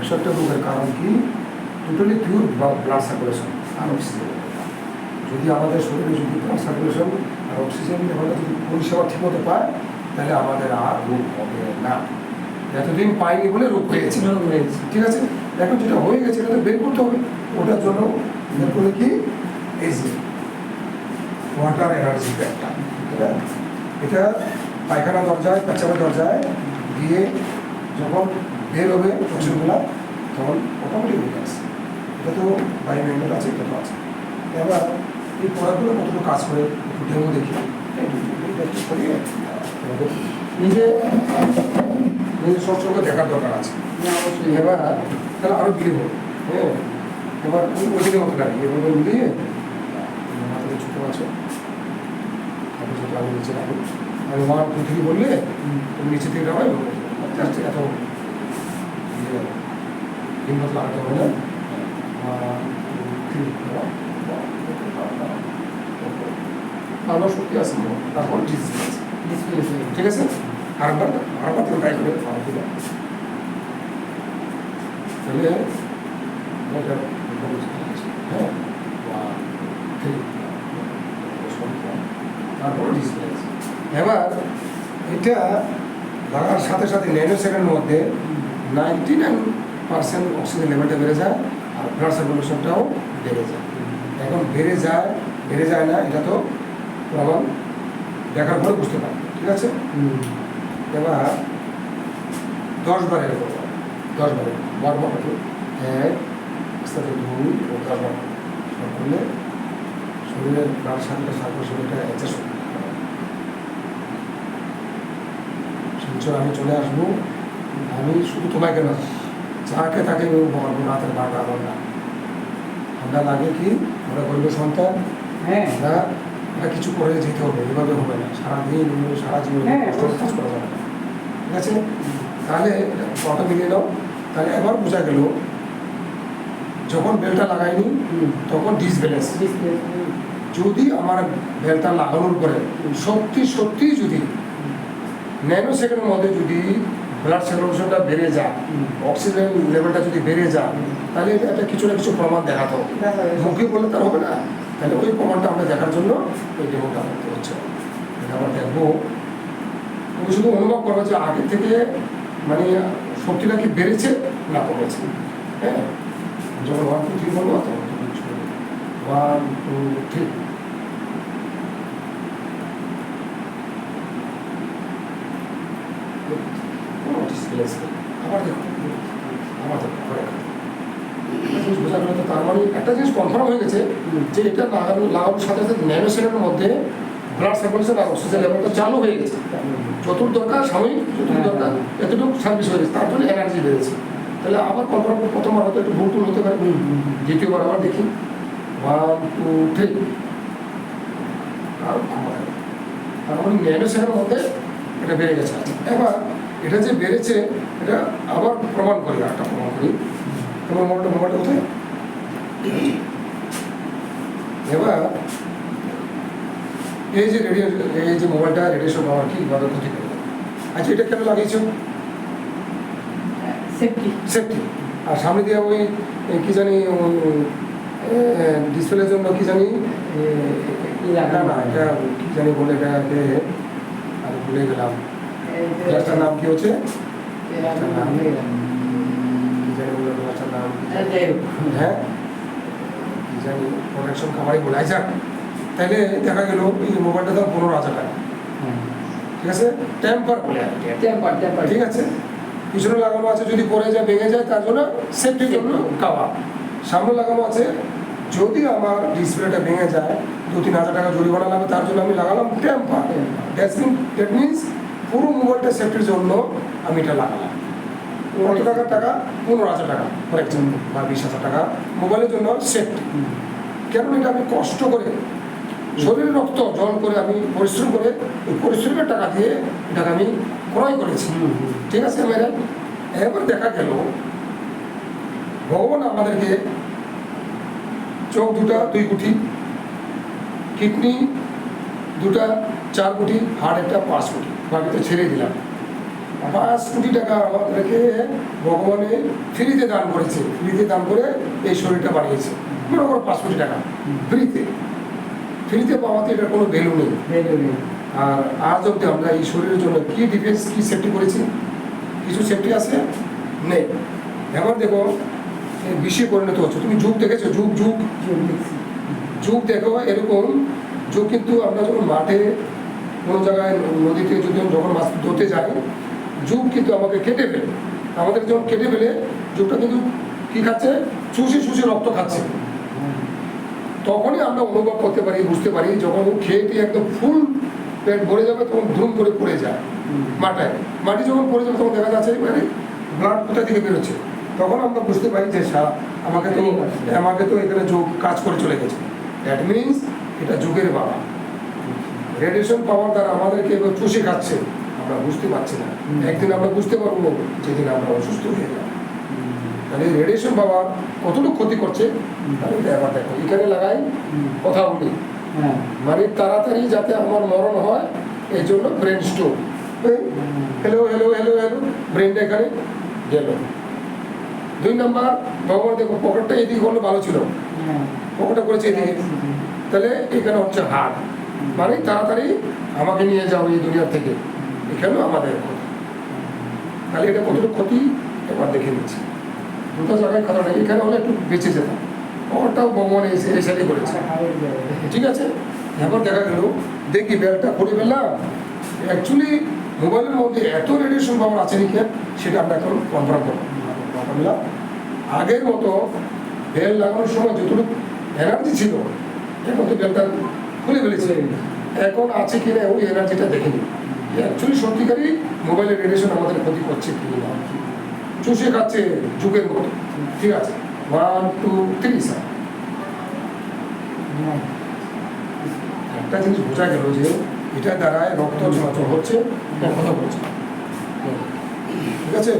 একশোটা রোগের কারণ কি টোটালি পিওর ব্লাড সার্কুলেশন আর অক্সিজেন। যদি আমাদের শরীরে যদি ব্লাড সার্কুলেশন আর অক্সিজেন লেভেলটা যদি পরিষেবা ঠিকমতো পায় তাহলে আমাদের আর রোগ হবে না। এতদিন পাইনি বলে রোগ হয়েছে, ঠিক আছে। এখন যেটা হয়ে গেছে এটা তো বের করতে হবে। ওটার জন্য বের করে কি এই যে ওয়াটার এনার্জি প্যাকটা, এটা পায়খানা দরজায় পেচ্ছাপের দরজায় গিয়ে যখন বের হবে টক্সিনগুলো তখন অটোমেটিক হয়ে আসে। এটা তো বায়োমেন্টাল আছে, এটা তো আছে। এবার এই প্রোডাক্টগুলো কতটুকু কাজ করে একটু ডেমো দেখি। নিজে নিজের সবসময় দেখার দরকার আছে। এবার তাহলে আরও বিলিভ হবে। হ্যাঁ, এবার ওইদিকে মতো গাড়ি এভাবে মিলিয়ে মাথাতে ছোটো আছে, তারপর ছোটো আমি নিচে রাখি। আমি 1 2 3 বললে তুমি নিচে থেকে যাবে, জাস্ট এত হিম্মত লাগাতে হবে না। 1 2 3 আবার শক্তি আছে, তারপর ডিসপ্লে, ঠিক আছে। আরেকবার তো ট্রাই করে তাহলে হ্যাঁ, তারপর ডিসপ্লে। এবার এটা লাগার সাথে সাথে 9 সেকেন্ডের মধ্যে 99% অক্সিজেন লেভেলটা বেড়ে যায় আর ব্লাড সার্কুলেশনটাও বেড়ে যায়। এখন বেড়ে যায় না, এটা তো প্রমাণ দেখার পরে বুঝতে পারি, ঠিক আছে। এবার 10 বার এরকম 10 বার বারবার 1 সাথে 2 ও 10 বার করলে শরীরের ব্লাড সার্কুলেশনটা অ্যাডজাস্ট হবে। আমি চলে আসবো, আমি শুধু তোমাকে না যাকে তাকে বলবো রাতের 12টা ঘন্টা ঠান্ডা লাগে কি ওরা বলবো সন্তান, হ্যাঁ ওরা কিছু করে যেতে হবে, এভাবে হবে না। সারাদিন সারা জীবন কাজ করা যাবে না, ঠিক আছে। তাহলে ফটো মিলিয়ে নাও। তাহলে এবার বোঝা গেল যখন বেলটা লাগাইনি তখন ডিসব্যালেন্স। যদি আমার বেলটা লাগানোর পরে সত্যি যদি 9 সেকেন্ডের মধ্যে যদি ব্লাড সার্কুলেশনটা বেড়ে যায়, অক্সিজেন লেভেলটা যদি বেড়ে যায়, তাহলে এটা কিছু না কিছু প্রমাণ দেখাতে হবে। মুখে বললে তার হবে না, তাহলে ওই প্রমাণটা আমরা দেখার জন্য ওই ডেমোটা করতে হচ্ছে। এটা আমরা দেখবো, তুমি শুধু অনুভব করবো যে আগে থেকে মানে শক্তিটা কি বেড়েছে না কমেছে। হ্যাঁ, যখন 1 2 3 বলবো তখন 1 2 3 আবার দেখো বোঝা গেল। তো তার মানে একটা জিনিস কনফার্ম হয়ে গেছে যে এটা লাগানোর সাথে সাথে 9 সেকেন্ডের মধ্যে ব্লাড সার্কুলেশন আর অক্সিজেন লেভেলটা চালু হয়ে গেছে। যতটুকু দরকার সাময়িক, যতটুকু দরকার এতটুকু সার্ভিস হয়ে গেছে, তার জন্য এনার্জি বেড়েছে। তাহলে আবার কনফার্ম প্রথমবার হয়তো একটু ভুল হতে পারে, দ্বিতীয়বার আবার দেখি 1 2 3 আর তার মানে 9 সেকেন্ডের মধ্যে এটা বেড়ে গেছে। এবার এটা যে বেড়েছে এটা আবার প্রমাণ করি, একটা প্রমাণ করি। তোমার মোবাইলটা কোথায়? এবার এই যে মোবাইলটা রেডিয়েশন পাওয়ার কি ভাবে ক্ষতি করে। আচ্ছা, এটা কেন লাগিয়েছো? সেফটি। আর সামনে দিয়ে ওই কি জানি ডিসপ্লের জন্য কি জানি না এটা কি জানি বলে এটাকে আর ভুলে গেলাম। গ্লাসটার নাম কি হচ্ছে? হ্যাঁ, কি জানি প্রোটেকশন খাবারই বলে। আচ্ছা, তাহলে দেখা গেল এই মোবাইলটা দাম 15,000 টাকা, ঠিক আছে। টেম্পার বলে, ঠিক আছে। পিছনে লাগানো আছে যদি পড়ে যায় ভেঙে যায় তার জন্য সেফটির জন্য কাভার। সামনে লাগানো আছে যদি আমার ডিসপ্লেটা ভেঙে যায় 2-3 হাজার টাকা জরিমানা লাগবে, তার জন্য আমি লাগালাম টেম্পার। দ্যাট মিনস পুরো মোবাইলটা সেফটির জন্য আমি এটা লাগালাম। কত টাকা? 15,000 টাকা ফর এক্সাম্পল, বা 20,000 টাকা মোবাইলের জন্য সেফটি। কেন? এটা আমি কষ্ট করে শরীরে রক্ত জল করে আমি পরিশ্রম করে ওই পরিশ্রমের টাকা দিয়ে এটাকে আমি ক্রয় করেছি, ঠিক আছে ম্যাডাম। এবার দেখা গেল ভগবান আমাদেরকে চোখ 2 কোটি, কিডনি 2 4 কোটি, হার্ট 1 5 কোটি, বাকিতে ছেড়ে দিলাম। 5 কোটি টাকা আমাদেরকে ভগবানে ফ্রিতে দান করেছে, ফ্রিতে দান করে এই শরীরটা বানিয়েছে। মনে করো 5 কোটি টাকা ফ্রিতে, ফ্রিতে পাওয়াতে এটার কোনো ভ্যালু নেই। আর আজ অব্দি আমরা এই শরীরের জন্য কি ডিফেন্স, কি সেফটি করেছি? কিছু সেফটি আছে? নেই। এবার দেখো বিষয়ে পরিণত হচ্ছে। তুমি যুগ দেখেছো? যুগ যুগ যুগ দেখো, এরকম যুগ কিন্তু আমরা যখন মাঠে কোনো জায়গায় নদীতে যখন মাছ ধরতে যাই, যুগ কিন্তু আমাকে কেটে ফেলে, আমাদের যখন কেটে ফেলে যুগটা কিন্তু কি খাচ্ছে? চুষে চুষে রক্ত খাচ্ছে। তখনই আমরা অনুভব করতে পারি, বুঝতে পারি, যখন খেয়েটি একদম ফুল পেট ভরে যাবে তখন ধুম করে পড়ে যায় মাটায়। মাটি যখন পড়ে যাবে তখন দেখা যাচ্ছে মানে ব্লাড কোথা থেকে বেরোচ্ছে। তখন আমরা বুঝতে পারি যে আমাকে তো এখানে যোগ কাজ করে চলে গেছে। দ্যাট মিনস এটা যুগের বাবা। রেডিয়েশন পাওয়ার দ্বারা আমাদেরকে এবার চুষে খাচ্ছে, আমরা বুঝতে পারছি না। একদিন আমরা বুঝতে পারবো যেদিন আমরা অসুস্থ হয়ে যাব। তাহলে রেডিয়েশন পাওয়ার কতটুকু ক্ষতি করছে তাহলে এবার দেখো এখানে লাগাই কথা বলি, মানে তাড়াতাড়ি যাতে আমার মরণ হয় এই জন্য brain stroke. Hello hello hello hello, ব্রেনটা এখানে গেল। 2 নম্বর, ভগবান দেখো পকেটটা এদিকে করলে ভালো ছিল, পকেটটা করেছে এদিকে, তাহলে এখানে হচ্ছে হার্ট, মানে তাড়াতাড়ি আমাকে নিয়ে যাও এই দুনিয়ার থেকে, এখানেও আমাদের ক্ষতি। তাহলে এটা কতটুকু ক্ষতি এবার দেখে নিচ্ছি। দুটো জায়গায় কথা নেই, এখানে হলে একটু বেঁচে যেতাম, পকেটটাও ভগবান এই সাইডে করেছে, ঠিক আছে। এবার দেখা গেল দেখি বেলটা খুলে ফেললাম, অ্যাকচুয়ালি মোবাইলের মধ্যে এত রেডিয়েশন পাওয়ার আছে নাকি সেটা আমরা এখন কনফার্ম করবো। আগের মতো বেল লাগানোর সময় যতটুকু এনার্জি ছিল এখন তো বেলটা খুলে ফেলেছে, এখন আছে কিনা ওই এনার্জিটা দেখে নিই অ্যাকচুয়ালি সত্যিকারই মোবাইলের রেডিয়েশন আমাদের ক্ষতি করছে কি না। চুষে খাচ্ছে যুগের মতো, ঠিক আছে। 1 2 3 স্যার। একটা জিনিস বোঝা গেল যে এটা দ্বারায় রক্ত চলাচল হচ্ছে, কথা বলছে, ঠিক আছে।